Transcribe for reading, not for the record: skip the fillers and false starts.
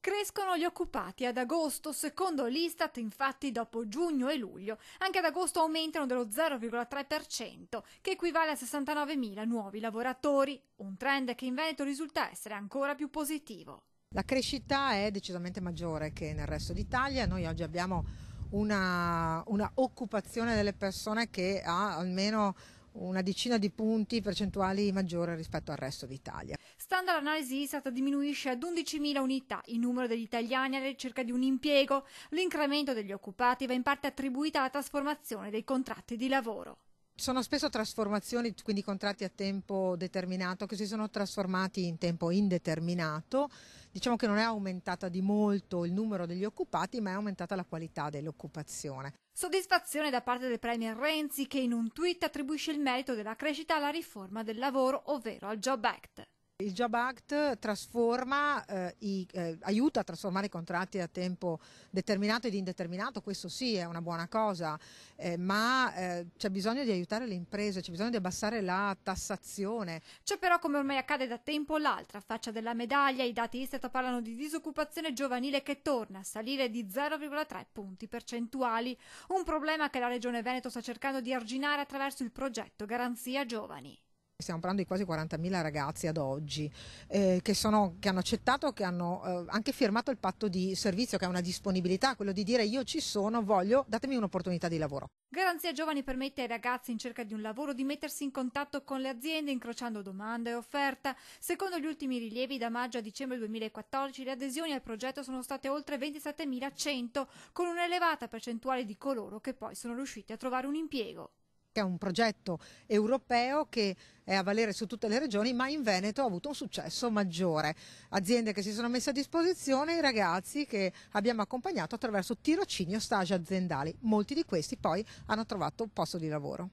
Crescono gli occupati ad agosto, secondo l'Istat, infatti dopo giugno e luglio. Anche ad agosto aumentano dello 0,3%, che equivale a 69.000 nuovi lavoratori, un trend che in Veneto risulta essere ancora più positivo. La crescita è decisamente maggiore che nel resto d'Italia. Noi oggi abbiamo una occupazione delle persone che ha almeno una decina di punti percentuali maggiore rispetto al resto d'Italia. Stando all'analisi Istat diminuisce ad 11.000 unità il numero degli italiani alla ricerca di un impiego. L'incremento degli occupati va in parte attribuita alla trasformazione dei contratti di lavoro. Sono spesso trasformazioni, quindi contratti a tempo determinato, che si sono trasformati in tempo indeterminato. Diciamo che non è aumentata di molto il numero degli occupati, ma è aumentata la qualità dell'occupazione. Soddisfazione da parte del premier Renzi, che in un tweet attribuisce il merito della crescita alla riforma del lavoro, ovvero al Job Act. Il Job Act trasforma, aiuta a trasformare i contratti a tempo determinato ed indeterminato, questo sì è una buona cosa, ma c'è bisogno di aiutare le imprese, c'è bisogno di abbassare la tassazione. C'è però, come ormai accade da tempo, l'altra faccia della medaglia. I dati Istat parlano di disoccupazione giovanile che torna a salire di 0,3 punti percentuali, un problema che la Regione Veneto sta cercando di arginare attraverso il progetto Garanzia Giovani. Stiamo parlando di quasi 40.000 ragazzi ad oggi che hanno accettato, che hanno anche firmato il patto di servizio, che è una disponibilità, quello di dire io ci sono, datemi un'opportunità di lavoro. Garanzia Giovani permette ai ragazzi in cerca di un lavoro di mettersi in contatto con le aziende incrociando domanda e offerta. Secondo gli ultimi rilievi, da maggio a dicembre 2014 le adesioni al progetto sono state oltre 27.100, con un'elevata percentuale di coloro che poi sono riusciti a trovare un impiego. È un progetto europeo che è a valere su tutte le regioni, ma in Veneto ha avuto un successo maggiore. Aziende che si sono messe a disposizione, i ragazzi che abbiamo accompagnato attraverso tirocinio, stage aziendali. Molti di questi poi hanno trovato un posto di lavoro.